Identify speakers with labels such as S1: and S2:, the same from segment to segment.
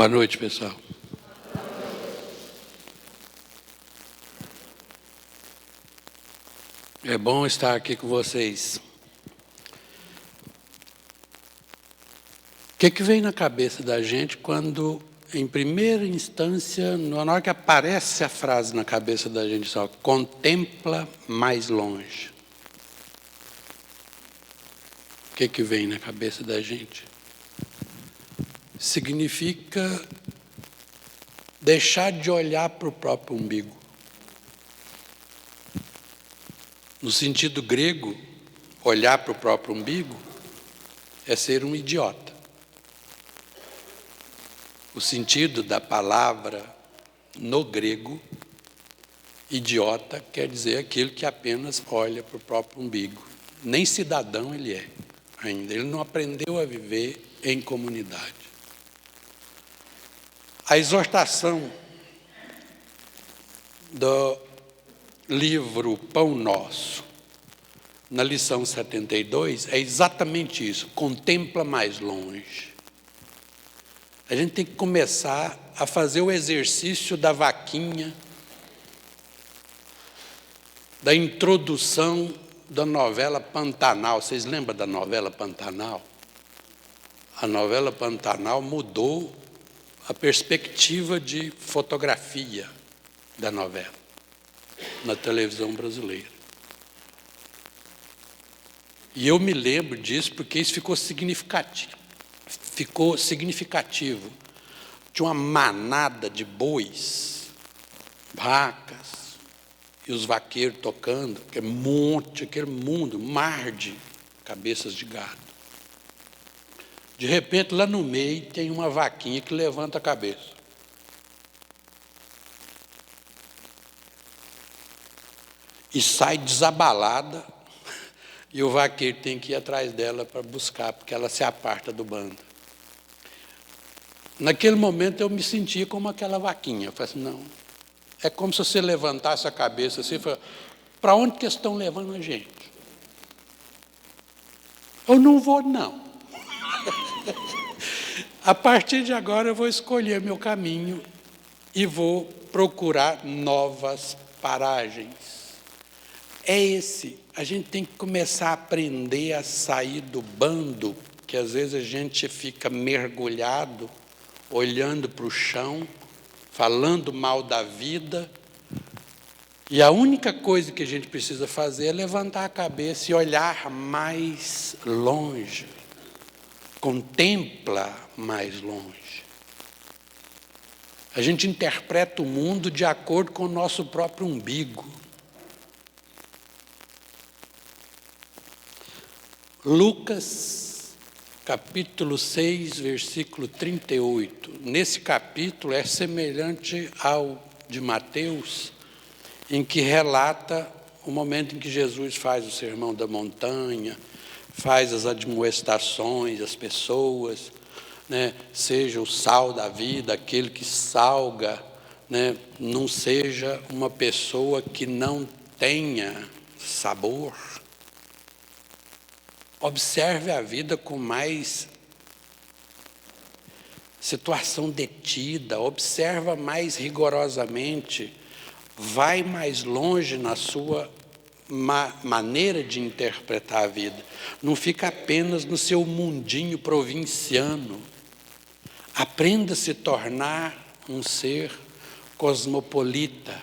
S1: Boa noite, pessoal. É bom estar aqui com vocês. O que vem na cabeça da gente quando, em primeira instância, na hora que aparece a frase na cabeça da gente, só contempla mais longe? O que vem na cabeça da gente? Significa deixar de olhar para o próprio umbigo. No sentido grego, olhar para o próprio umbigo é ser um idiota. O sentido da palavra no grego, idiota, quer dizer aquele que apenas olha para o próprio umbigo. Nem cidadão ele é ainda. Ele não aprendeu a viver em comunidade. A exortação do livro Pão Nosso, na lição 72, é exatamente isso. Contempla mais longe. A gente tem que começar a fazer o exercício da vaquinha, da introdução da novela Pantanal. Vocês lembram da novela Pantanal? A novela Pantanal mudou a perspectiva de fotografia da novela na televisão brasileira. E eu me lembro disso porque isso ficou significativo. Tinha uma manada de bois, vacas, e os vaqueiros tocando, aquele mundo, mar de cabeças de gado. De repente, lá no meio, tem uma vaquinha que levanta a cabeça. E sai desabalada, e o vaqueiro tem que ir atrás dela para buscar, porque ela se aparta do bando. Naquele momento eu me sentia como aquela vaquinha. Eu falei assim, não, é como se você levantasse a cabeça assim e falasse, para onde que estão levando a gente? Eu não vou, não. A partir de agora eu vou escolher meu caminho e vou procurar novas paragens. A gente tem que começar a aprender a sair do bando, que às vezes a gente fica mergulhado, olhando para o chão, falando mal da vida, e a única coisa que a gente precisa fazer é levantar a cabeça e olhar mais longe. Contempla mais longe. A gente interpreta o mundo de acordo com o nosso próprio umbigo. Lucas, capítulo 6, versículo 38. Nesse capítulo é semelhante ao de Mateus, em que relata o momento em que Jesus faz o sermão da montanha, faz as admoestações às pessoas, né? Seja o sal da vida, aquele que salga, né? Não seja uma pessoa que não tenha sabor. Observe a vida com mais situação detida, observa mais rigorosamente, vai mais longe na sua maneira de interpretar a vida. Não fica apenas no seu mundinho provinciano. Aprenda a se tornar um ser cosmopolita.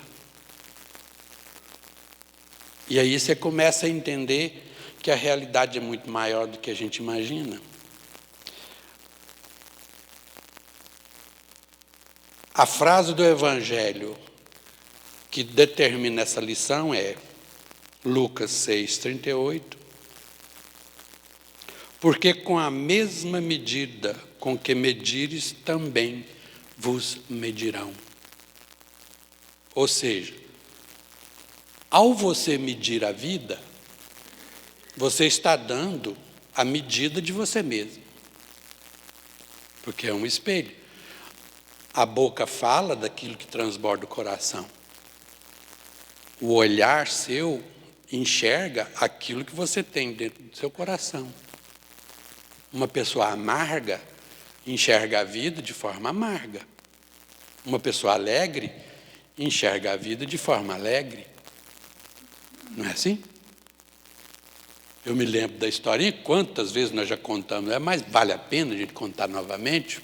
S1: E aí você começa a entender que a realidade é muito maior do que a gente imagina. A frase do Evangelho que determina essa lição é Lucas 6, 38. Porque com a mesma medida com que medires, também vos medirão. Ou seja, ao você medir a vida, você está dando a medida de você mesmo. Porque é um espelho. A boca fala daquilo que transborda o coração. O olhar seu enxerga aquilo que você tem dentro do seu coração. Uma pessoa amarga enxerga a vida de forma amarga. Uma pessoa alegre enxerga a vida de forma alegre. Não é assim? Eu me lembro da historinha, quantas vezes nós já contamos, mas vale a pena a gente contar novamente.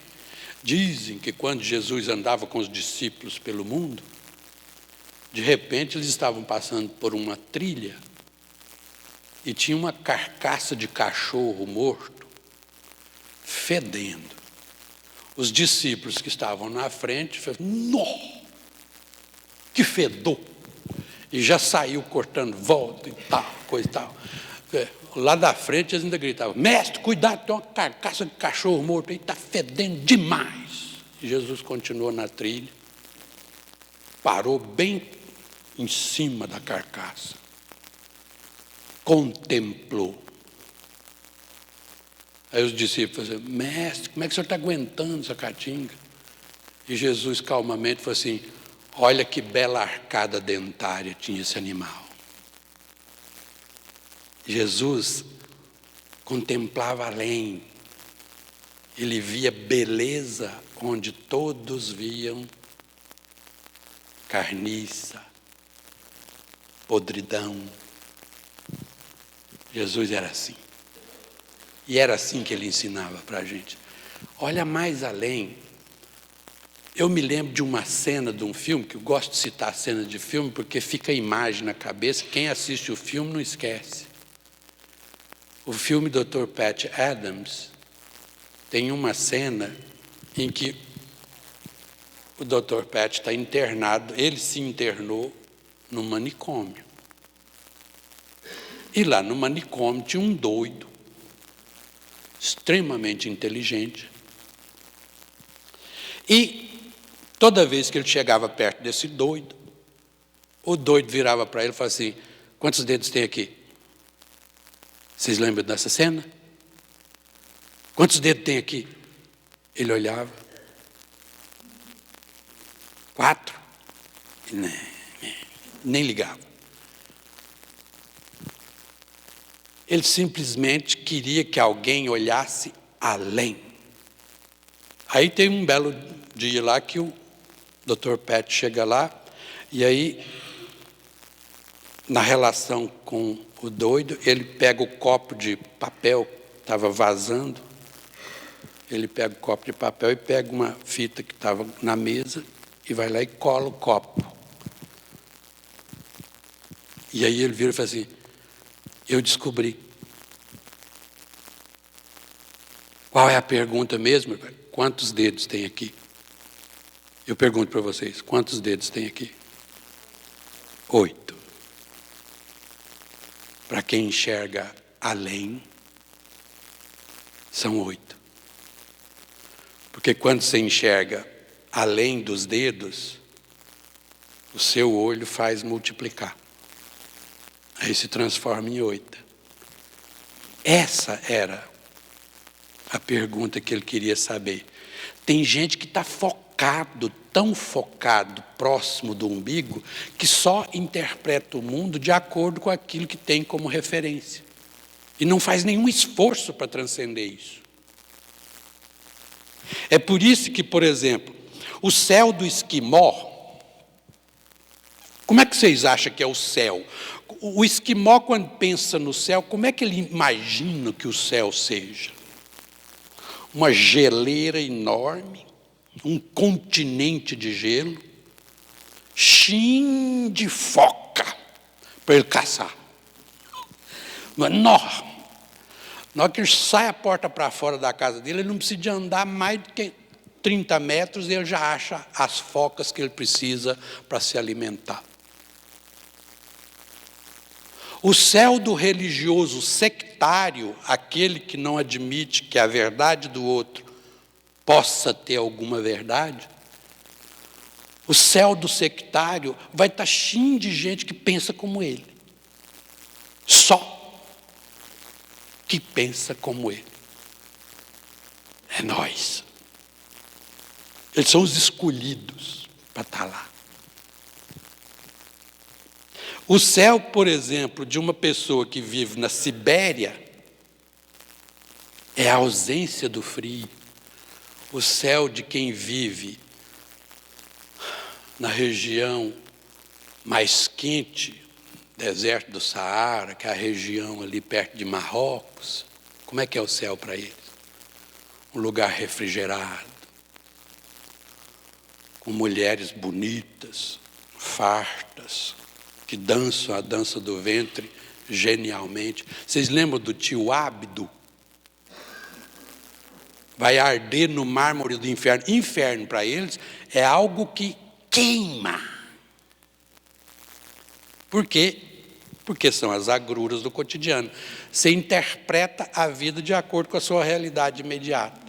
S1: Dizem que quando Jesus andava com os discípulos pelo mundo, de repente eles estavam passando por uma trilha e tinha uma carcaça de cachorro morto, fedendo. Os discípulos que estavam na frente falaram: "Nó, que fedor!" E já saiu cortando volta e tal, coisa e tal. Lá da frente eles ainda gritavam: "Mestre, cuidado, tem uma carcaça de cachorro morto aí, está fedendo demais." E Jesus continuou na trilha, parou bem em cima da carcaça, contemplou. Aí os discípulos falaram: "Mestre, como é que o senhor está aguentando essa caatinga?" E Jesus calmamente falou assim: "Olha que bela arcada dentária tinha esse animal." Jesus contemplava além. Ele via beleza onde todos viam carniça, podridão. Jesus era assim. E era assim que ele ensinava para a gente. Olha mais além. Eu me lembro de uma cena de um filme, que eu gosto de citar cenas de filme, porque fica a imagem na cabeça, quem assiste o filme não esquece. O filme Dr. Patch Adams tem uma cena em que o Dr. Patch está internado, ele se internou no manicômio. E lá no manicômio tinha um doido, extremamente inteligente. E toda vez que ele chegava perto desse doido, o doido virava para ele e falava assim: "Quantos dedos tem aqui?" Vocês lembram dessa cena? "Quantos dedos tem aqui?" Ele olhava. 4. Nem ligava. Ele simplesmente queria que alguém olhasse além. Aí tem um belo dia lá que o Dr. Patch chega lá, e aí, na relação com o doido, ele pega o copo de papel, estava vazando, ele pega o copo de papel e pega uma fita que estava na mesa e vai lá e cola o copo. E aí ele vira e fala assim: "Eu descobri." Qual é a pergunta mesmo? Quantos dedos tem aqui? Eu pergunto para vocês, quantos dedos tem aqui? 8. Para quem enxerga além, são 8. Porque quando você enxerga além dos dedos, o seu olho faz multiplicar. Aí se transforma em 8. Essa era a pergunta que ele queria saber. Tem gente que está focado, tão focado, próximo do umbigo, que só interpreta o mundo de acordo com aquilo que tem como referência. E não faz nenhum esforço para transcender isso. É por isso que, por exemplo, o céu do esquimó, como é que vocês acham que é o céu? O esquimó, quando pensa no céu, como é que ele imagina que o céu seja? Uma geleira enorme, um continente de gelo, cheio de foca para ele caçar. Mas na hora que ele sai a porta para fora da casa dele, ele não precisa de andar mais do que 30 metros e ele já acha as focas que ele precisa para se alimentar. O céu do religioso sectário, aquele que não admite que a verdade do outro possa ter alguma verdade, o céu do sectário vai estar cheio de gente que pensa como ele. Só que pensa como ele. É nós. Eles são os escolhidos para estar lá. O céu, por exemplo, de uma pessoa que vive na Sibéria é a ausência do frio. O céu de quem vive na região mais quente, deserto do Saara, que é a região ali perto de Marrocos, como é que é o céu para eles? Um lugar refrigerado, com mulheres bonitas, fartas, que dançam a dança do ventre genialmente. Vocês lembram do tio Ábido? Vai arder no mármore do inferno. Inferno para eles é algo que queima. Por quê? Porque são as agruras do cotidiano. Você interpreta a vida de acordo com a sua realidade imediata.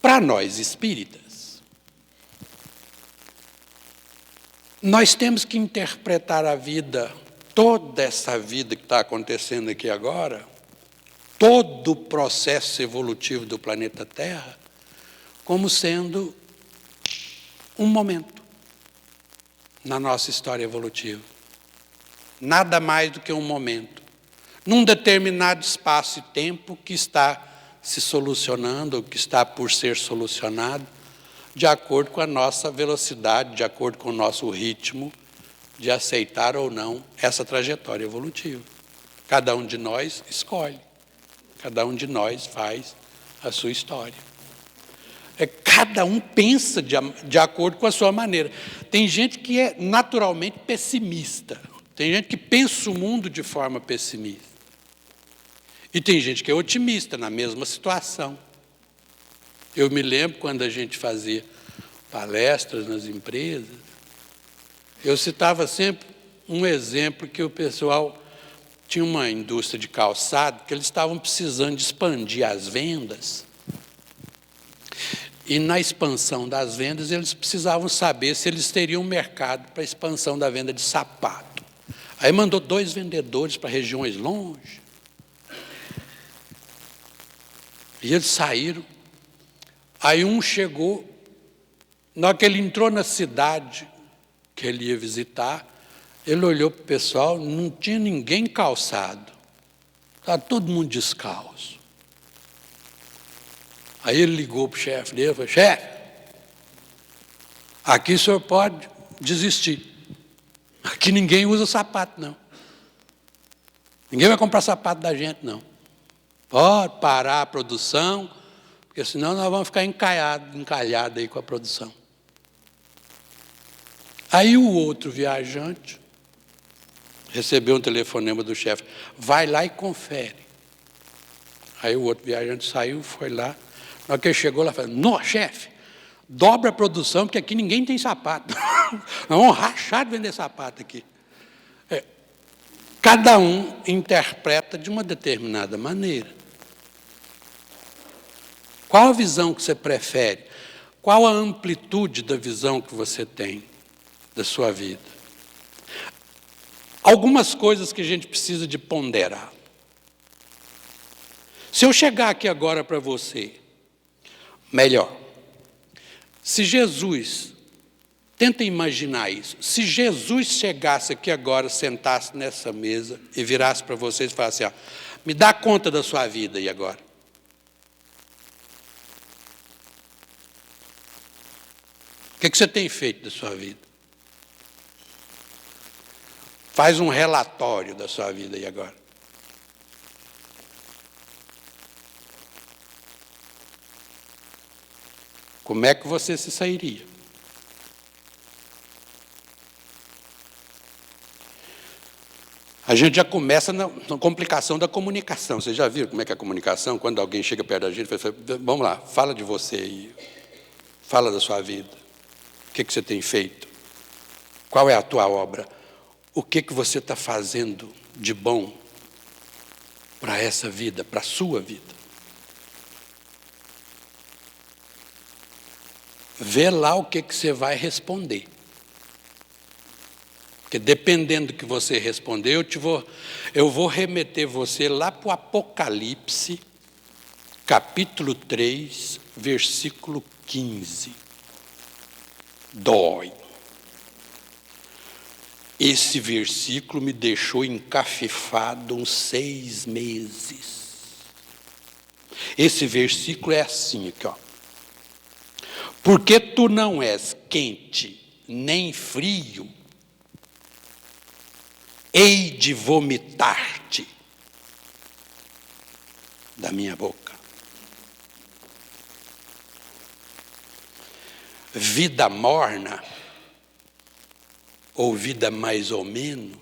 S1: Para nós espíritas, nós temos que interpretar a vida, toda essa vida que está acontecendo aqui agora, todo o processo evolutivo do planeta Terra, como sendo um momento na nossa história evolutiva. Nada mais do que um momento, num determinado espaço e tempo que está se solucionando, ou que está por ser solucionado, de acordo com a nossa velocidade, de acordo com o nosso ritmo de aceitar ou não essa trajetória evolutiva. Cada um de nós escolhe, cada um de nós faz a sua história. Cada um pensa de acordo com a sua maneira. Tem gente que é naturalmente pessimista, tem gente que pensa o mundo de forma pessimista. E tem gente que é otimista na mesma situação. Eu me lembro quando a gente fazia palestras nas empresas, eu citava sempre um exemplo que o pessoal tinha uma indústria de calçado que eles estavam precisando de expandir as vendas. E na expansão das vendas, eles precisavam saber se eles teriam mercado para a expansão da venda de sapato. Aí mandou 2 vendedores para regiões longe. E eles saíram. Aí um chegou, na hora que ele entrou na cidade que ele ia visitar, ele olhou para o pessoal, não tinha ninguém calçado. Estava todo mundo descalço. Aí ele ligou para o chefe dele e falou: chefe, aqui o senhor pode desistir. Aqui ninguém usa sapato, não. Ninguém vai comprar sapato da gente, não. Pode parar a produção, porque senão nós vamos ficar encalhados aí com a produção. Aí o outro viajante recebeu um telefonema do chefe: vai lá e confere. Aí o outro viajante saiu, foi lá. Na hora que ele chegou lá, falou: não, chefe, dobra a produção, porque aqui ninguém tem sapato. Nós vamos rachar de vender sapato aqui. Cada um interpreta de uma determinada maneira. Qual a visão que você prefere? Qual a amplitude da visão que você tem da sua vida? Algumas coisas que a gente precisa de ponderar. Se eu chegar aqui agora para você, melhor, se Jesus, tenta imaginar isso, se Jesus chegasse aqui agora, sentasse nessa mesa e virasse para vocês e falasse: ó, me dá conta da sua vida aí agora. O que você tem feito da sua vida? Faz um relatório da sua vida aí agora. Como é que você se sairia? A gente já começa na complicação da comunicação. Vocês já viram como é que é a comunicação? Quando alguém chega perto da gente, fala: vamos lá, fala de você aí. Fala da sua vida. O que você tem feito? Qual é a tua obra? O que você está fazendo de bom para essa vida, para a sua vida? Vê lá o que você vai responder. Porque dependendo do que você responder, eu vou remeter você lá para o Apocalipse, capítulo 3, versículo 15. Dói. Esse versículo me deixou encafifado uns 6 meses. Esse versículo é assim, aqui, ó. Porque tu não és quente nem frio, hei de vomitar-te da minha boca. Vida morna, ou vida mais ou menos,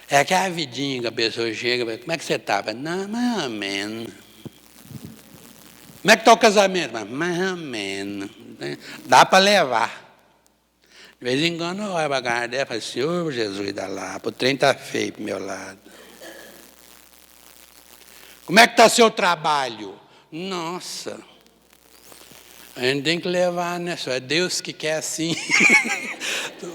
S1: é aquela vidinha que a pessoa chega e fala, como é que você estava? Não, mais ou menos. Como é que está o casamento? Mais ou menos. Dá para levar. De vez em quando eu olho para a cara dela e falo, Senhor Jesus da Lapa, o trem está feio para o meu lado. Como é que está seu trabalho? Nossa, a gente tem que levar, né? Só é Deus que quer assim.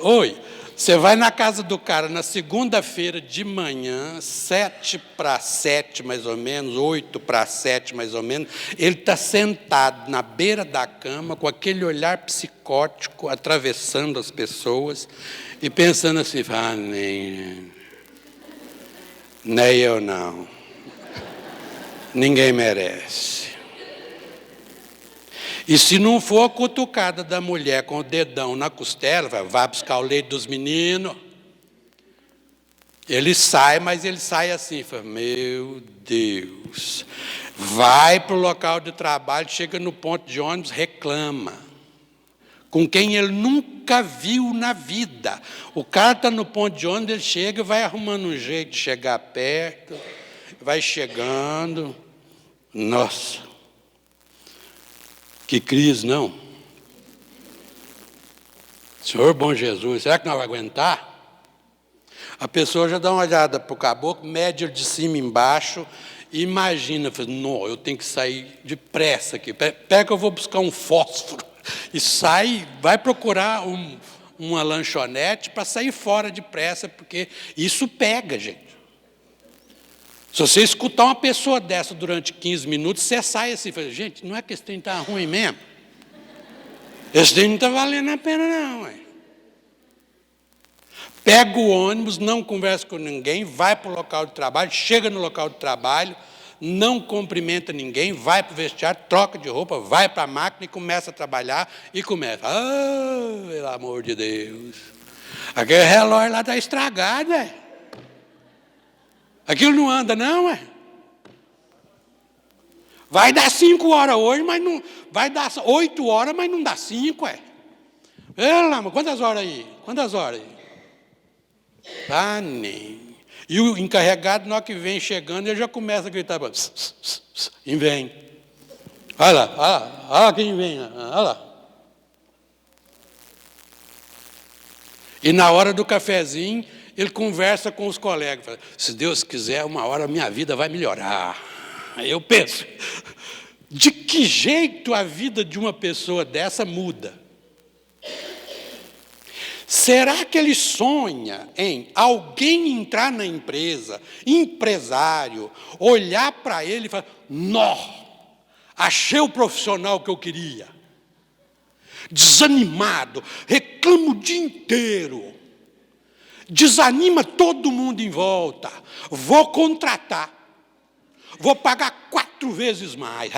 S1: Oi, você vai na casa do cara na segunda-feira de manhã, 6:07 mais ou menos, 8:07 mais ou menos, ele está sentado na beira da cama com aquele olhar psicótico, atravessando as pessoas e pensando assim, nem eu não, ninguém merece. E se não for a cutucada da mulher com o dedão na costela, vai buscar o leite dos meninos. Ele sai, mas ele sai assim, fala, meu Deus. Vai para o local de trabalho, chega no ponto de ônibus, reclama. Com quem ele nunca viu na vida. O cara está no ponto de ônibus, ele chega e vai arrumando um jeito de chegar perto, vai chegando. Nossa. Que crise, não? Senhor bom Jesus, será que nós vamos aguentar? A pessoa já dá uma olhada para o caboclo, mede de cima e embaixo, e imagina, não, eu tenho que sair depressa aqui. Pega que eu vou buscar um fósforo. E sai, vai procurar uma lanchonete para sair fora depressa, porque isso pega, gente. Se você escutar uma pessoa dessa durante 15 minutos, você sai assim, fala, gente, não é que esse trem está ruim mesmo? Esse trem não está valendo a pena não. Ué. Pega o ônibus, não conversa com ninguém, vai para o local de trabalho, chega no local de trabalho, não cumprimenta ninguém, vai para o vestiário, troca de roupa, vai para a máquina e começa a trabalhar e começa. Ah, pelo amor de Deus. Aquele relógio lá está estragado, velho. Aquilo não anda, não, é? Vai dar 5 horas hoje, mas não. Vai dar 8 horas, mas não dá 5, é? Quantas horas aí? Quantas horas aí? Ah, nem. E o encarregado, na hora que vem chegando, ele já começa a gritar, e vem. Olha lá quem vem, olha lá. E na hora do cafezinho, ele conversa com os colegas, fala, se Deus quiser, uma hora a minha vida vai melhorar. Aí eu penso, de que jeito a vida de uma pessoa dessa muda? Será que ele sonha em alguém entrar na empresa, empresário, olhar para ele e falar, nó, achei o profissional que eu queria. Desanimado, reclama o dia inteiro. Desanima todo mundo em volta. Vou contratar. Vou pagar 4 vezes mais.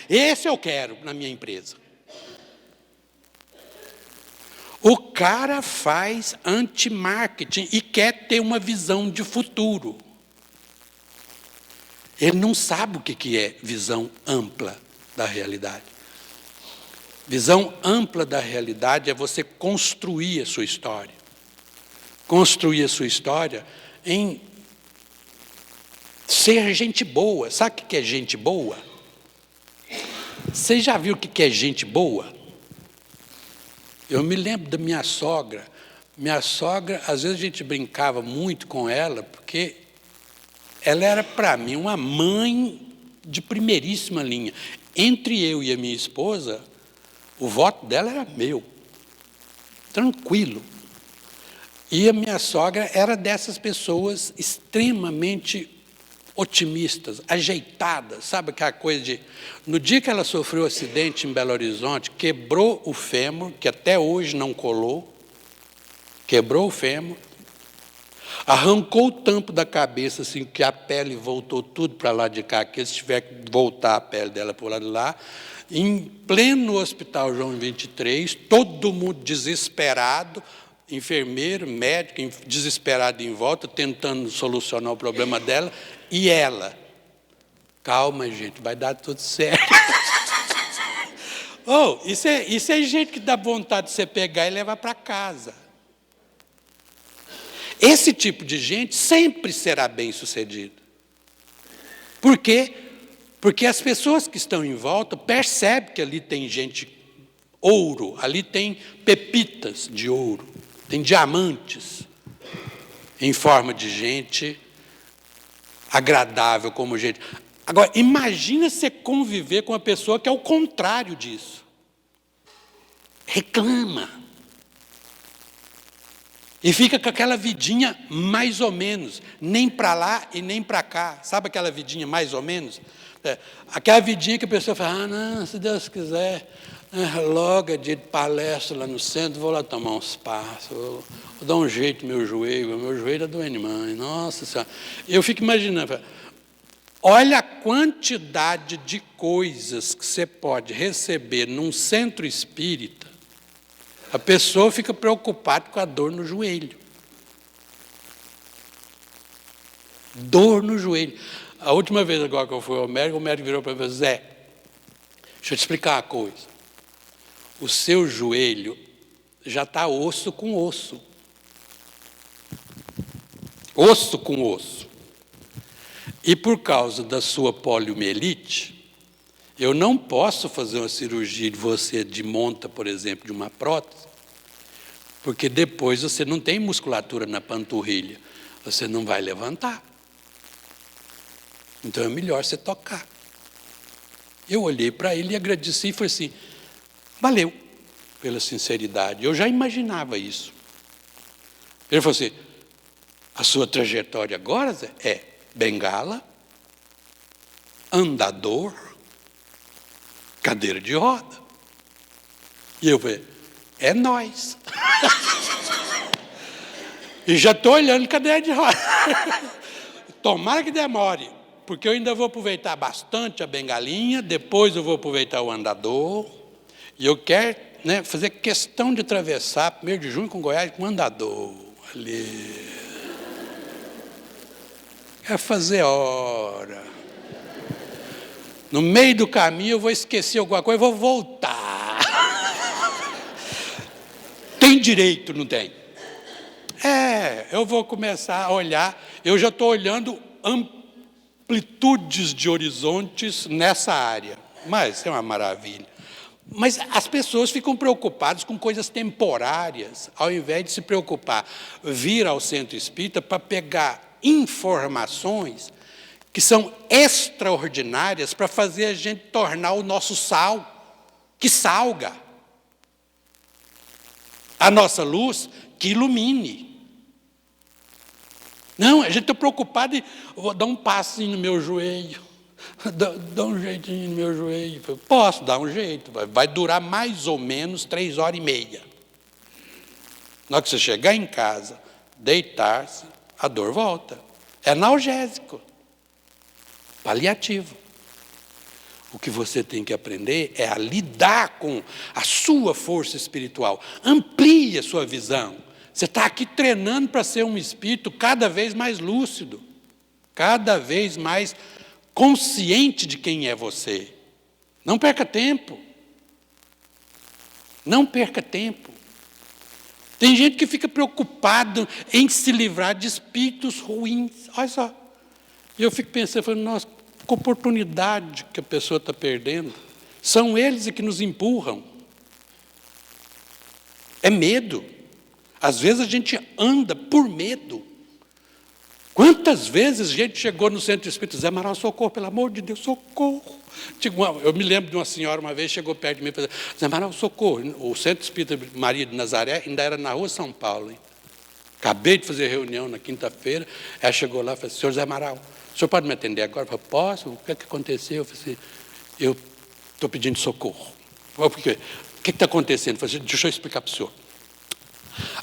S1: Esse eu quero na minha empresa. O cara faz anti-marketing e quer ter uma visão de futuro. Ele não sabe o que é visão ampla da realidade. Visão ampla da realidade é você construir a sua história. Construir a sua história em ser gente boa. Sabe o que é gente boa? Você já viu o que é gente boa? Eu me lembro da minha sogra. Minha sogra, às vezes a gente brincava muito com ela, porque ela era para mim uma mãe de primeiríssima linha. Entre eu e a minha esposa, o voto dela era meu. Tranquilo. E a minha sogra era dessas pessoas extremamente otimistas, ajeitadas, sabe aquela coisa de... No dia que ela sofreu um acidente em Belo Horizonte, quebrou o fêmur, que até hoje não colou, quebrou o fêmur. arrancou o tampo da cabeça, assim, que a pele voltou tudo para lá de cá, que se tiver que voltar a pele dela para o lado de lá, em pleno Hospital João 23, todo mundo desesperado, enfermeiro, médico, desesperado em volta, tentando solucionar o problema dela, e ela, calma, gente, vai dar tudo certo. Oh, isso é gente que dá vontade de você pegar e levar para casa. Esse tipo de gente sempre será bem-sucedido. Por quê? Porque as pessoas que estão em volta percebem que ali tem gente ouro, ali tem pepitas de ouro, tem diamantes em forma de gente agradável como gente. Agora, imagina você conviver com uma pessoa que é o contrário disso. Reclama. E fica com aquela vidinha mais ou menos, nem para lá e nem para cá. Sabe aquela vidinha mais ou menos? Aquela vidinha que a pessoa fala, não, se Deus quiser, logo é dia de palestra lá no centro, vou lá tomar uns passos, vou dar um jeito no meu joelho está doendo, mãe, nossa Senhora. Eu fico imaginando, olha a quantidade de coisas que você pode receber num centro espírita. A pessoa fica preocupada com a dor no joelho. Dor no joelho. A última vez agora que eu fui ao médico, o médico virou para mim e falou, Zé, deixa eu te explicar uma coisa. O seu joelho já está osso com osso. Osso com osso. E por causa da sua poliomielite, eu não posso fazer uma cirurgia de você de monta, por exemplo, de uma prótese, porque depois você não tem musculatura na panturrilha, você não vai levantar. Então é melhor você tocar. Eu olhei para ele e agradeci e falei assim, valeu pela sinceridade. Eu já imaginava isso. Ele falou assim, a sua trajetória agora, Zé, é bengala, andador, cadeira de roda. E eu falei, é nós. E já estou olhando cadeira de roda. Tomara que demore, porque eu ainda vou aproveitar bastante a bengalinha, depois eu vou aproveitar o andador, e eu quero, fazer questão de atravessar 1º de junho com Goiás com andador. Ali. Quero fazer hora. No meio do caminho eu vou esquecer alguma coisa, eu vou voltar. Tem direito, não tem? Eu vou começar a olhar, eu já estou olhando amplitudes de horizontes nessa área. Mas é uma maravilha. Mas as pessoas ficam preocupadas com coisas temporárias, ao invés de se preocupar, vir ao centro espírita para pegar informações que são extraordinárias para fazer a gente tornar o nosso sal, que salga. A nossa luz, que ilumine. Não, a gente está preocupado em vou dar um passinho no meu joelho, dá um jeitinho no meu joelho. Posso dar um jeito, vai durar mais ou menos 3h30. Na hora que você chegar em casa, deitar-se, a dor volta. É analgésico, paliativo. O que você tem que aprender é a lidar com a sua força espiritual. Amplie a sua visão. Você está aqui treinando para ser um espírito cada vez mais lúcido, cada vez mais consciente de quem é você. Não perca tempo. Não perca tempo. Tem gente que fica preocupado em se livrar de espíritos ruins. Olha só. E eu fico pensando, nossa, que oportunidade que a pessoa está perdendo. São eles que nos empurram. É medo. Às vezes a gente anda por medo. Quantas vezes a gente chegou no centro espírita, Zé Amaral, socorro, pelo amor de Deus, socorro. Eu me lembro de uma senhora uma vez, chegou perto de mim e falou, Zé Amaral, socorro. O centro espírita Maria de Nazaré ainda era na rua São Paulo. Hein? Acabei de fazer reunião na quinta-feira, ela chegou lá e falou, senhor Zé Amaral, o senhor pode me atender agora? Eu falei, posso? O que é que aconteceu? Eu falei assim, eu estou pedindo socorro. Por quê? O que está acontecendo? Eu falei, deixa eu explicar para o senhor.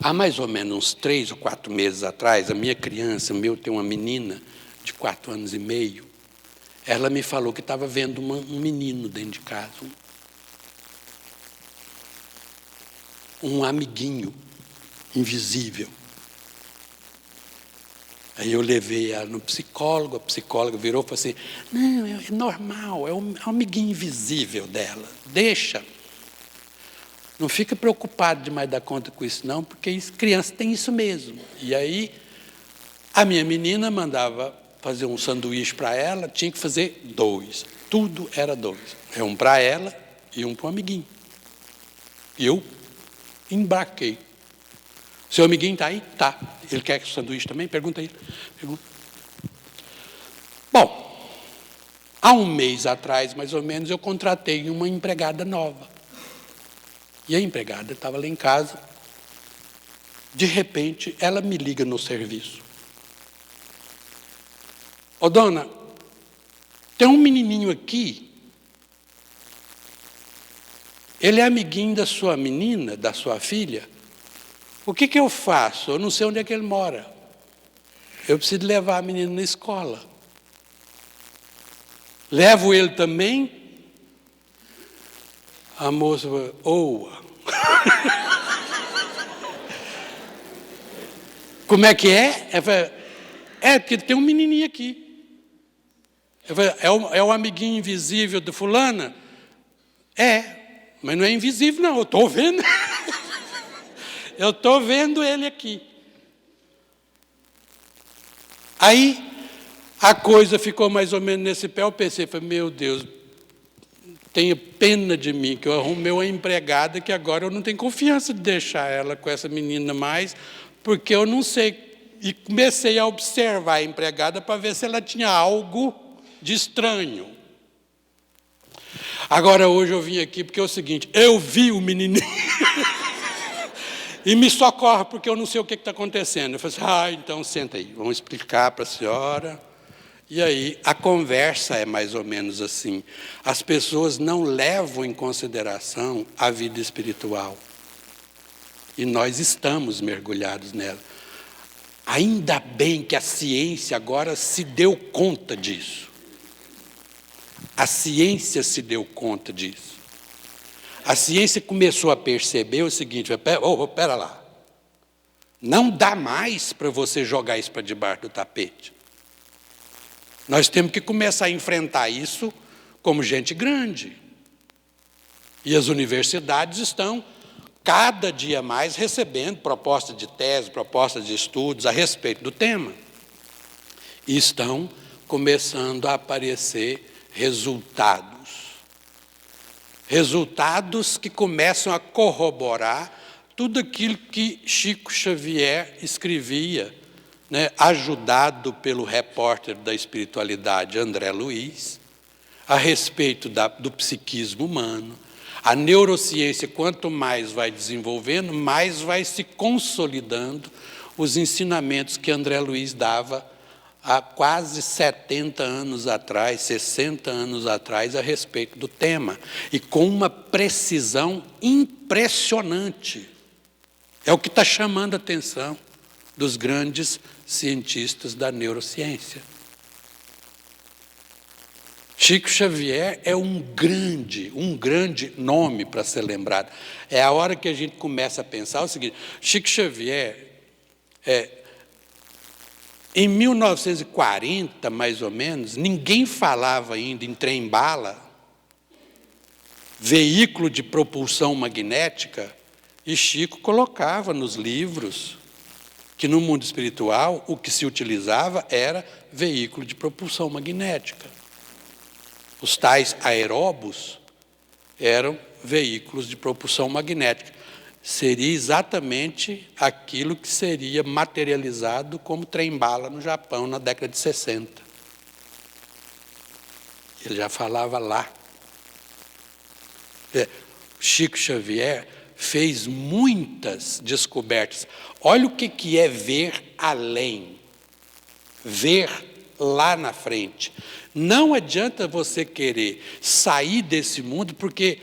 S1: Há mais ou menos uns 3 ou 4 meses atrás, a minha criança, tem uma menina de 4 anos e meio, ela me falou que estava vendo um menino dentro de casa, um amiguinho invisível. Aí eu levei ela no psicólogo, a psicóloga virou e falou assim, não, é normal, é um amiguinho invisível dela, deixa. Não fica preocupado demais dar conta com isso não, porque criança tem isso mesmo. E aí, a minha menina mandava fazer um sanduíche para ela, tinha que fazer 2. Tudo era 2. É um para ela e um para o amiguinho. E eu embarquei. Seu amiguinho está aí? Tá. Ele quer que o sanduíche também? Pergunta aí. Pergunta. Bom, há um mês atrás, mais ou menos, eu contratei uma empregada nova. E a empregada estava lá em casa. De repente, ela me liga no serviço. Ô, dona, tem um menininho aqui. Ele é amiguinho da sua menina, da sua filha. O que eu faço? Eu não sei onde é que ele mora. Eu preciso levar a menina na escola. Levo ele também? A moça falou, oa. Como é que é? Ela falou, porque tem um menininho aqui. Ela falou, é o amiguinho invisível do fulana? Mas não é invisível não, eu estou vendo. Eu estou vendo ele aqui. Aí, a coisa ficou mais ou menos nesse pé, eu pensei, meu Deus, tenha pena de mim, que eu arrumei uma empregada que agora eu não tenho confiança de deixar ela com essa menina mais, porque eu não sei. E comecei a observar a empregada para ver se ela tinha algo de estranho. Agora, hoje eu vim aqui porque é o seguinte, eu vi o menininho e me socorre porque eu não sei o que está acontecendo. Eu falei assim, então senta aí, vamos explicar para a senhora. E aí, a conversa é mais ou menos assim. As pessoas não levam em consideração a vida espiritual. E nós estamos mergulhados nela. Ainda bem que a ciência agora se deu conta disso. A ciência se deu conta disso. A ciência começou a perceber o seguinte, pera lá. Não dá mais para você jogar isso para debaixo do tapete. Nós temos que começar a enfrentar isso como gente grande. E as universidades estão, cada dia mais, recebendo propostas de tese, propostas de estudos a respeito do tema. E estão começando a aparecer resultados. Resultados que começam a corroborar tudo aquilo que Chico Xavier escrevia, ajudado pelo repórter da espiritualidade André Luiz, a respeito do psiquismo humano. A neurociência, quanto mais vai desenvolvendo, mais vai se consolidando os ensinamentos que André Luiz dava há quase 70 anos atrás, 60 anos atrás, a respeito do tema, e com uma precisão impressionante. É o que está chamando a atenção dos grandes cientistas da neurociência. Chico Xavier é um grande nome para ser lembrado. É a hora que a gente começa a pensar o seguinte, Chico Xavier, em 1940, mais ou menos, ninguém falava ainda em trem-bala, veículo de propulsão magnética, e Chico colocava nos livros que no mundo espiritual o que se utilizava era veículo de propulsão magnética. Os tais aeróbos eram veículos de propulsão magnética. Seria exatamente aquilo que seria materializado como trem-bala no Japão na década de 60. Ele já falava lá. Chico Xavier fez muitas descobertas. Olha o que é ver além, ver lá na frente. Não adianta você querer sair desse mundo, porque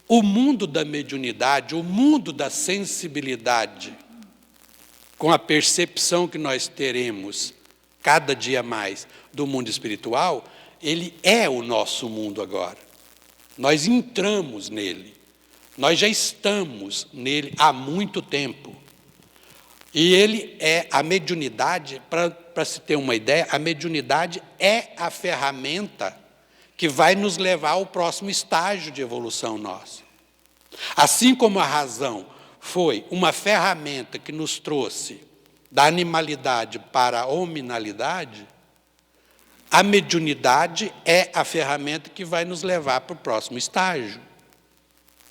S1: o mundo da mediunidade, o mundo da sensibilidade com a percepção que nós teremos cada dia mais do mundo espiritual, ele é o nosso mundo agora. Nós entramos nele. Nós já estamos nele há muito tempo. E ele é a mediunidade, para se ter uma ideia, a mediunidade é a ferramenta que vai nos levar ao próximo estágio de evolução nossa. Assim como a razão foi uma ferramenta que nos trouxe da animalidade para a hominalidade, a mediunidade é a ferramenta que vai nos levar para o próximo estágio.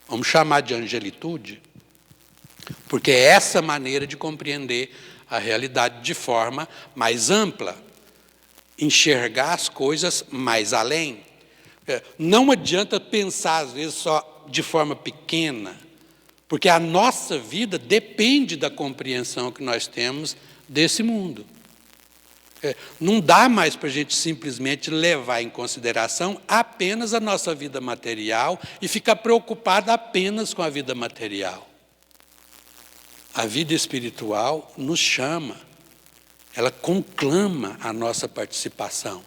S1: Vamos chamar de angelitude, porque é essa maneira de compreender a realidade de forma mais ampla, enxergar as coisas mais além. Não adianta pensar, às vezes, só de forma pequena, porque a nossa vida depende da compreensão que nós temos desse mundo. Não dá mais para a gente simplesmente levar em consideração apenas a nossa vida material e ficar preocupado apenas com a vida material. A vida espiritual nos chama, ela conclama a nossa participação.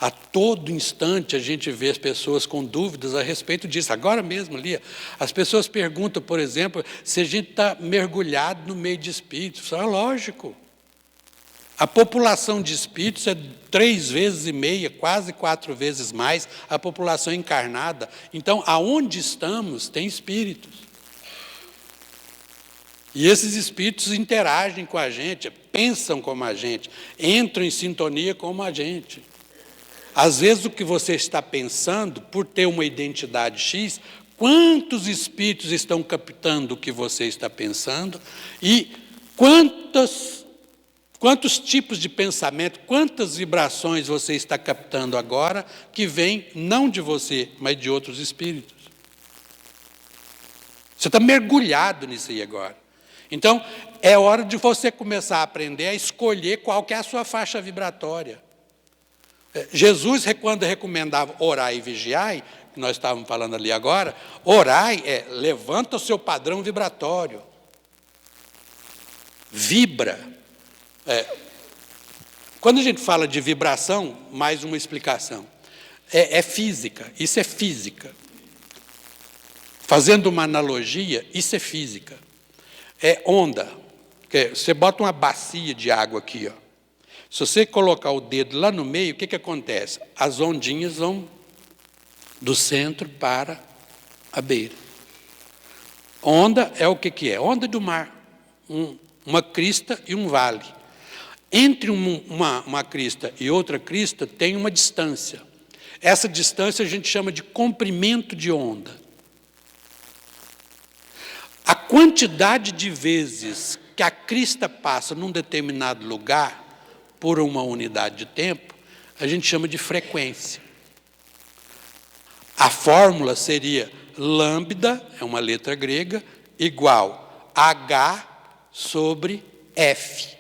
S1: A todo instante a gente vê as pessoas com dúvidas a respeito disso. Agora mesmo ali, as pessoas perguntam, por exemplo, se a gente está mergulhado no meio de espíritos. Isso é lógico. A população de espíritos é 3,5 vezes, quase 4 vezes mais a população encarnada. Então, aonde estamos, tem espíritos. E esses espíritos interagem com a gente, pensam como a gente, entram em sintonia como a gente. Às vezes o que você está pensando, por ter uma identidade X, quantos espíritos estão captando o que você está pensando e quantos tipos de pensamento, quantas vibrações você está captando agora que vêm não de você, mas de outros espíritos. Você está mergulhado nisso aí agora. Então, é hora de você começar a aprender a escolher qual que é a sua faixa vibratória. Jesus, quando recomendava orar e vigiai, que nós estávamos falando ali agora, orai levanta o seu padrão vibratório. Vibra. Quando a gente fala de vibração, mais uma explicação. É física, isso é física. Fazendo uma analogia, isso é física. É onda. Você bota uma bacia de água aqui, ó. Se você colocar o dedo lá no meio, o que acontece? As ondinhas vão do centro para a beira. Onda é o que é? Onda do mar. Uma crista e um vale. Entre uma crista e outra crista tem uma distância. Essa distância a gente chama de comprimento de onda. A quantidade de vezes que a crista passa num determinado lugar, por uma unidade de tempo, a gente chama de frequência. A fórmula seria lambda, é uma letra grega, igual H sobre F.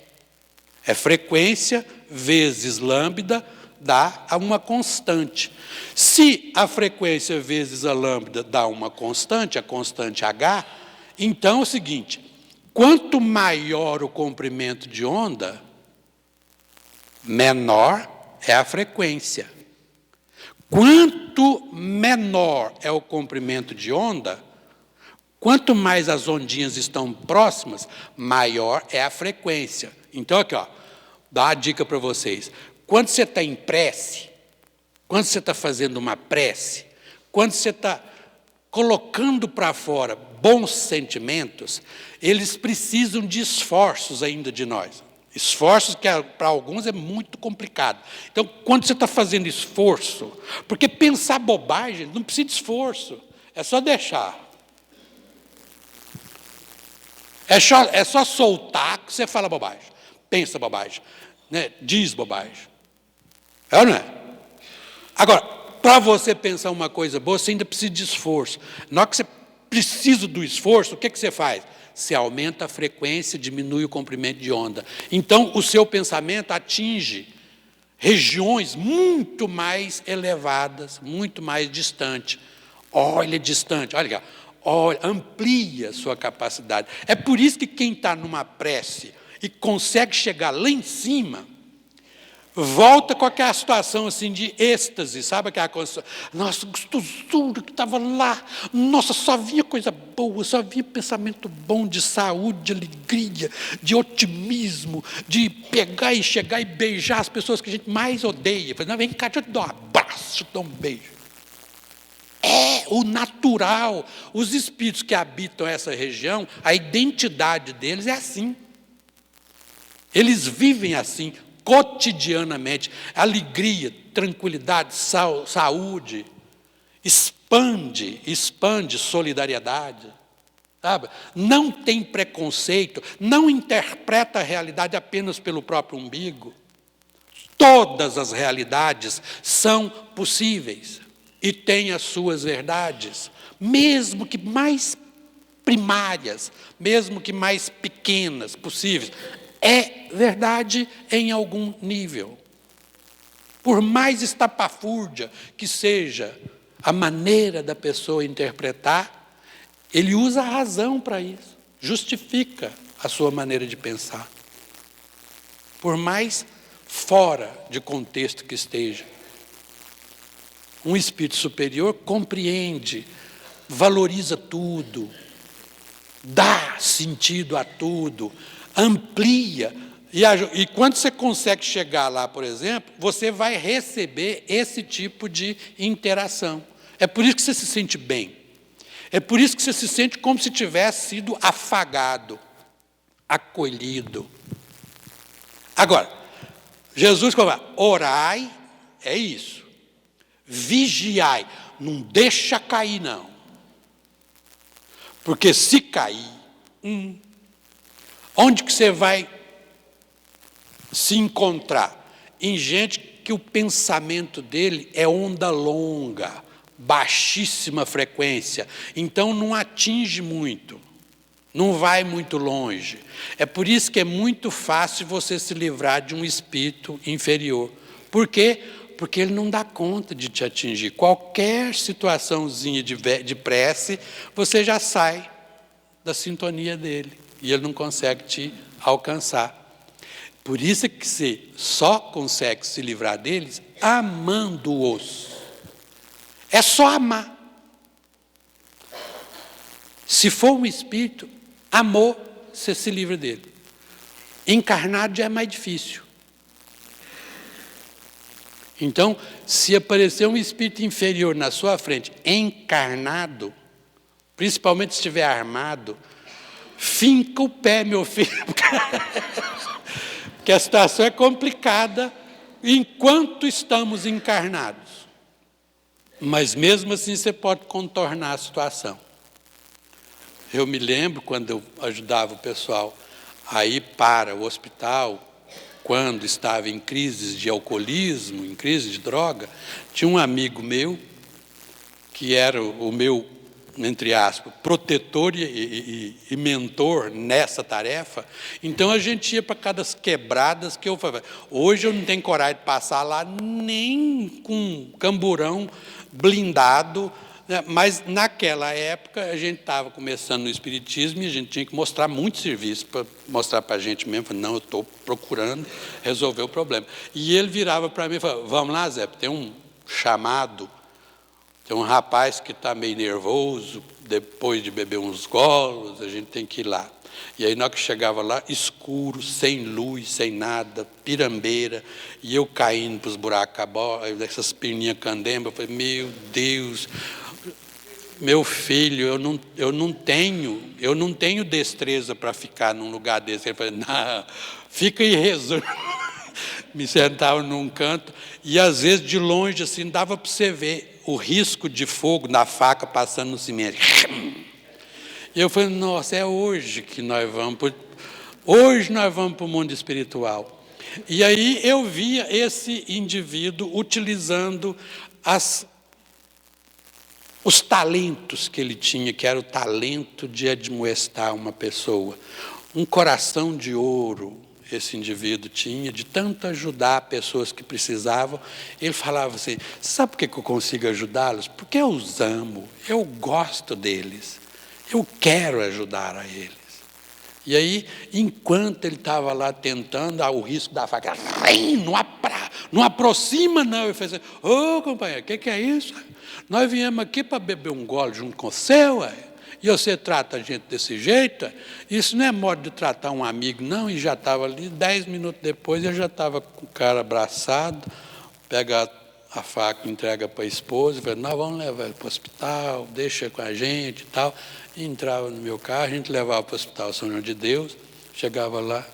S1: É frequência vezes lambda dá uma constante. Se a frequência vezes a lambda dá uma constante, a constante H, então é o seguinte, quanto maior o comprimento de onda, menor é a frequência. Quanto menor é o comprimento de onda, quanto mais as ondinhas estão próximas, maior é a frequência. Então, aqui, ó, dá uma dica para vocês. Quando você está em prece, quando você está fazendo uma prece, quando você está colocando para fora bons sentimentos, eles precisam de esforços ainda de nós. Esforços que para alguns é muito complicado. Então, quando você está fazendo esforço, porque pensar bobagem não precisa de esforço, é só deixar. É só soltar que você fala bobagem, pensa bobagem, né? Diz bobagem. É ou não é? Agora, para você pensar uma coisa boa, você ainda precisa de esforço. Na hora que você precisa do esforço, o que você faz? Você aumenta a frequência, diminui o comprimento de onda. Então, o seu pensamento atinge regiões muito mais elevadas, muito mais distantes. Olha distante, olha, amplia a sua capacidade. É por isso que quem está numa prece e consegue chegar lá em cima, volta com aquela situação assim de êxtase, sabe aquela coisa, nossa, gostosura que estava lá, nossa, só vinha coisa boa, só vinha pensamento bom de saúde, de alegria, de otimismo, de pegar e chegar e beijar as pessoas que a gente mais odeia. Não, vem cá, deixa eu te dar um abraço, deixa eu te dar um beijo. É o natural. Os espíritos que habitam essa região, a identidade deles é assim. Eles vivem assim, cotidianamente. Alegria, tranquilidade, saúde, expande solidariedade. Sabe? Não tem preconceito, não interpreta a realidade apenas pelo próprio umbigo. Todas as realidades são possíveis e têm as suas verdades, mesmo que mais primárias, mesmo que mais pequenas possíveis. É verdade em algum nível. Por mais estapafúrdia que seja a maneira da pessoa interpretar, ele usa a razão para isso, justifica a sua maneira de pensar. Por mais fora de contexto que esteja. Um espírito superior compreende, valoriza tudo, dá sentido a tudo, amplia. E quando você consegue chegar lá, por exemplo, você vai receber esse tipo de interação. É por isso que você se sente bem. É por isso que você se sente como se tivesse sido afagado, acolhido. Agora, Jesus fala, orai, é isso. Vigiai, não deixa cair não. Porque se cair, onde que você vai se encontrar? Em gente que o pensamento dele é onda longa, baixíssima frequência, então não atinge muito, não vai muito longe. É por isso que é muito fácil você se livrar de um espírito inferior. Por quê? Porque ele não dá conta de te atingir. Qualquer situaçãozinha de prece, você já sai da sintonia dele e ele não consegue te alcançar. Por isso que você só consegue se livrar deles amando-os. É só amar. Se for um espírito, amor, você se livra dele. Encarnado já é mais difícil. Então, se aparecer um espírito inferior na sua frente, encarnado, principalmente se estiver armado, finca o pé, meu filho, porque a situação é complicada enquanto estamos encarnados. Mas mesmo assim você pode contornar a situação. Eu me lembro quando eu ajudava o pessoal a ir para o hospital, quando estava em crises de alcoolismo, em crise de droga, tinha um amigo meu, que era o meu, entre aspas, protetor e mentor nessa tarefa. Então a gente ia para cada quebradas que eu falava, hoje eu não tenho coragem de passar lá nem com camburão blindado, né? Mas naquela época a gente estava começando no espiritismo e a gente tinha que mostrar muito serviço para mostrar para a gente mesmo, não, eu estou procurando resolver o problema. E ele virava para mim e falava, vamos lá, Zé, tem um chamado, tem um rapaz que está meio nervoso, depois de beber uns golos, a gente tem que ir lá. E aí, na hora que chegava lá, escuro, sem luz, sem nada, pirambeira, e eu caindo para os buracos, essas perninhas candembas, eu falei, meu Deus, meu filho, eu não tenho destreza para ficar num lugar desse. Ele falou, não, fica aí rezando. Me sentava num canto, e às vezes de longe, assim, dava para você ver o risco de fogo na faca passando no cimento. E eu falei, nossa, é hoje que nós vamos para o mundo espiritual. E aí eu via esse indivíduo utilizando os talentos que ele tinha, que era o talento de admoestar uma pessoa. Um coração de ouro esse indivíduo tinha, de tanto ajudar pessoas que precisavam. Ele falava assim, sabe por que eu consigo ajudá-los? Porque eu os amo, eu gosto deles. Eu quero ajudar a eles. E aí, enquanto ele estava lá tentando, o risco da faca, não aproxima não. Eu falei assim, ô companheiro, o que é isso? Nós viemos aqui para beber um gole junto com o seu, ué. E você trata a gente desse jeito? Ué. Isso não é modo de tratar um amigo, não. E já estava ali, 10 minutos depois, eu já estava com o cara abraçado, pega a faca, entrega para a esposa, e fala, nós vamos levar ele para o hospital, deixa com a gente e tal. E entrava no meu carro, a gente levava para o Hospital São João de Deus, chegava lá,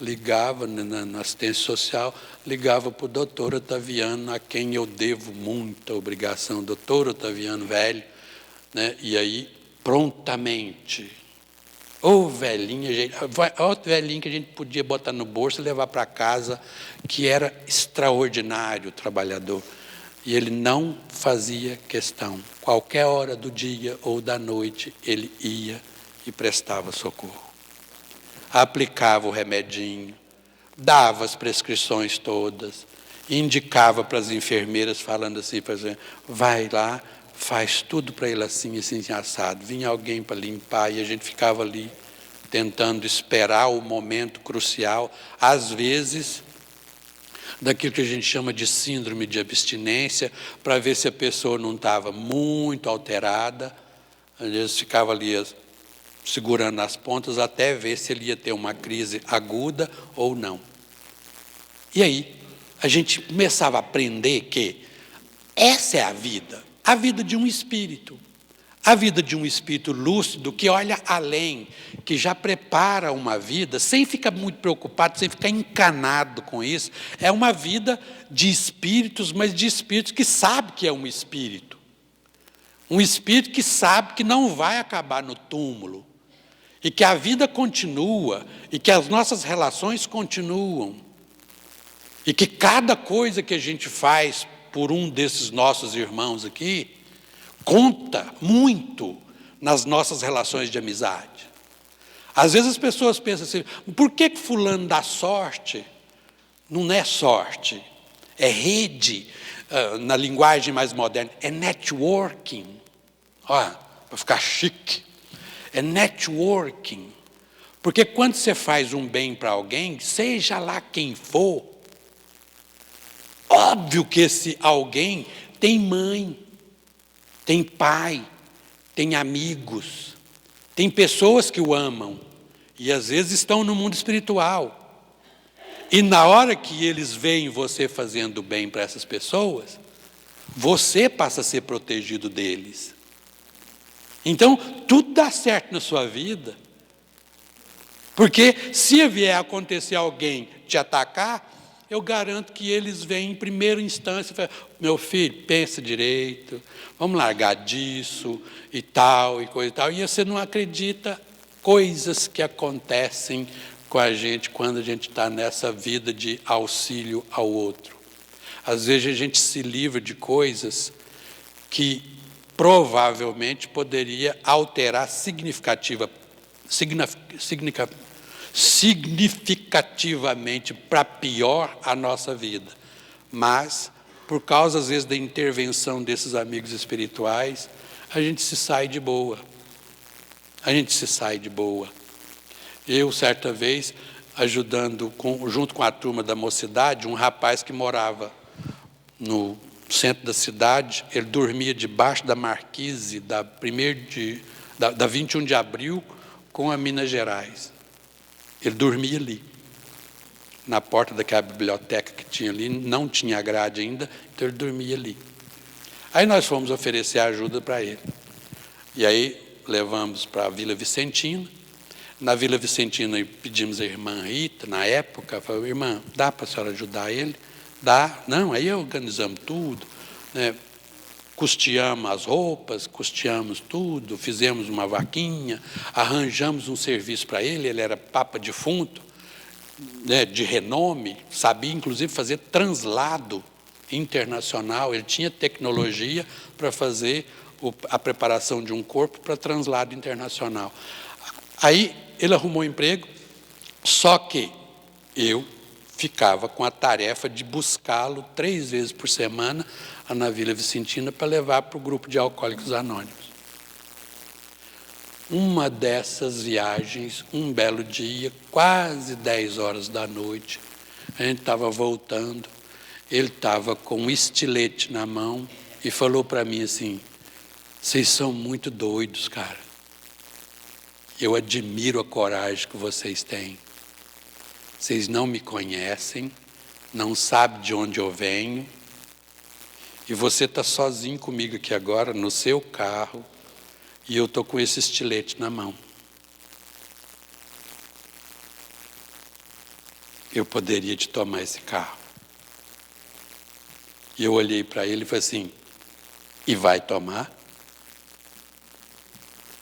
S1: ligava na assistência social, ligava para o doutor Otaviano, a quem eu devo muita obrigação, doutor Otaviano velho, né? E aí, prontamente, velhinho que a gente podia botar no bolso e levar para casa, que era extraordinário trabalhador. E ele não fazia questão. Qualquer hora do dia ou da noite, ele ia e prestava socorro. Aplicava o remedinho, dava as prescrições todas, indicava para as enfermeiras, falando assim, vai lá, faz tudo para ele assim, assim, assado. Vinha alguém para limpar e a gente ficava ali, tentando esperar o momento crucial, às vezes, daquilo que a gente chama de síndrome de abstinência, para ver se a pessoa não estava muito alterada. Às vezes ficava ali segurando as pontas até ver se ele ia ter uma crise aguda ou não. E aí, a gente começava a aprender que essa é a vida de um espírito. A vida de um espírito lúcido que olha além, que já prepara uma vida, sem ficar muito preocupado, sem ficar encanado com isso. É uma vida de espíritos, mas de espíritos que sabe que é um espírito. Um espírito que sabe que não vai acabar no túmulo. E que a vida continua, e que as nossas relações continuam. E que cada coisa que a gente faz por um desses nossos irmãos aqui, conta muito nas nossas relações de amizade. Às vezes as pessoas pensam assim, por que fulano dá sorte? Não é sorte, é rede, na linguagem mais moderna, é networking. Para ficar chique, é networking. Porque quando você faz um bem para alguém, seja lá quem for, óbvio que esse alguém tem mãe, tem pai, tem amigos, tem pessoas que o amam, e às vezes estão no mundo espiritual. E na hora que eles veem você fazendo bem para essas pessoas, você passa a ser protegido deles. Então, tudo dá certo na sua vida, porque se vier a acontecer alguém te atacar, eu garanto que eles vêm em primeira instância e falam, meu filho, pensa direito, vamos largar disso e tal, e coisa e tal. E você não acredita coisas que acontecem com a gente quando a gente está nessa vida de auxílio ao outro. Às vezes a gente se livra de coisas que provavelmente poderia alterar significativamente para pior a nossa vida. Mas, por causa, às vezes, da intervenção desses amigos espirituais, a gente se sai de boa. A gente se sai de boa. Eu, certa vez, ajudando, junto com a turma da mocidade, um rapaz que morava no centro da cidade, ele dormia debaixo da marquise da 21 de abril com a Minas Gerais. Ele dormia ali, na porta daquela biblioteca que tinha ali, não tinha grade ainda, então ele dormia ali. Aí nós fomos oferecer ajuda para ele. E aí levamos para a Vila Vicentina. Na Vila Vicentina pedimos a irmã Rita, na época, falou, irmã, dá para a senhora ajudar ele? Dá. Não, aí organizamos tudo, né? Custeamos as roupas, custeamos tudo, fizemos uma vaquinha, arranjamos um serviço para ele, ele era papa defunto, né, de renome, sabia inclusive fazer translado internacional, ele tinha tecnologia para fazer a preparação de um corpo para translado internacional. Aí ele arrumou um emprego, só que eu ficava com a tarefa de buscá-lo 3 vezes por semana na Vila Vicentina para levar para o grupo de Alcoólicos Anônimos. Uma dessas viagens, um belo dia, quase 10 horas da noite, a gente estava voltando, ele estava com um estilete na mão e falou para mim assim: vocês são muito doidos, cara. Eu admiro a coragem que vocês têm. Vocês não me conhecem, não sabem de onde eu venho, e você está sozinho comigo aqui agora, no seu carro, e eu estou com esse estilete na mão. Eu poderia te tomar esse carro. E eu olhei para ele e falei assim: e vai tomar?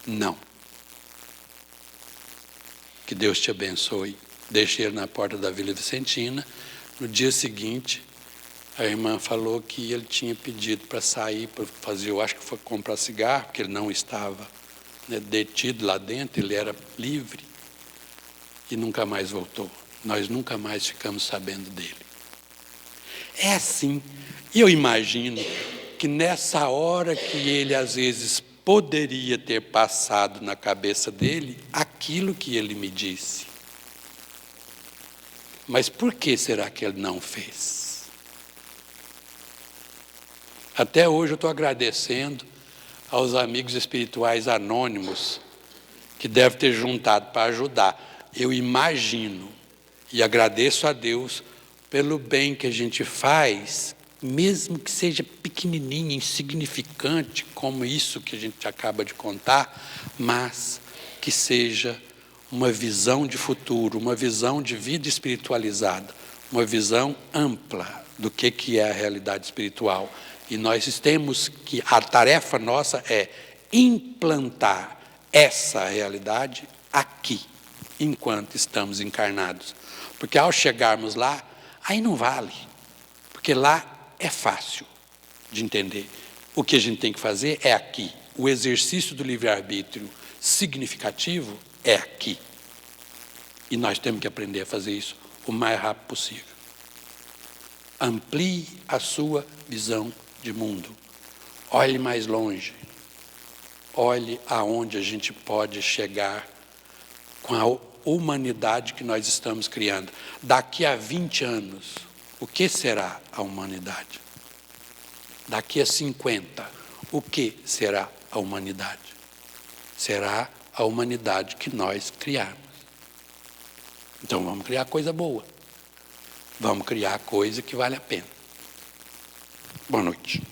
S1: Não. Que Deus te abençoe. Deixei ele na porta da Vila Vicentina. No dia seguinte, a irmã falou que ele tinha pedido para sair, para fazer, eu acho que foi comprar cigarro, porque ele não estava, né, detido lá dentro, ele era livre, e nunca mais voltou. Nós nunca mais ficamos sabendo dele. É assim. Eu imagino que nessa hora que ele às vezes poderia ter passado na cabeça dele aquilo que ele me disse. Mas por que será que ele não fez? Até hoje eu estou agradecendo aos amigos espirituais anônimos que devem ter juntado para ajudar. Eu imagino e agradeço a Deus pelo bem que a gente faz, mesmo que seja pequenininho, insignificante, como isso que a gente acaba de contar, mas que seja uma visão de futuro, uma visão de vida espiritualizada, uma visão ampla do que é a realidade espiritual. E nós temos que, a tarefa nossa é implantar essa realidade aqui, enquanto estamos encarnados. Porque ao chegarmos lá, aí não vale, porque lá é fácil de entender. O que a gente tem que fazer é aqui. O exercício do livre-arbítrio significativo é aqui. E nós temos que aprender a fazer isso o mais rápido possível. Amplie a sua visão de mundo. Olhe mais longe. Olhe aonde a gente pode chegar com a humanidade que nós estamos criando. Daqui a 20 anos, o que será a humanidade? Daqui a 50, o que será a humanidade? Será a humanidade que nós criarmos. Então vamos criar coisa boa. Vamos criar coisa que vale a pena. Boa noite.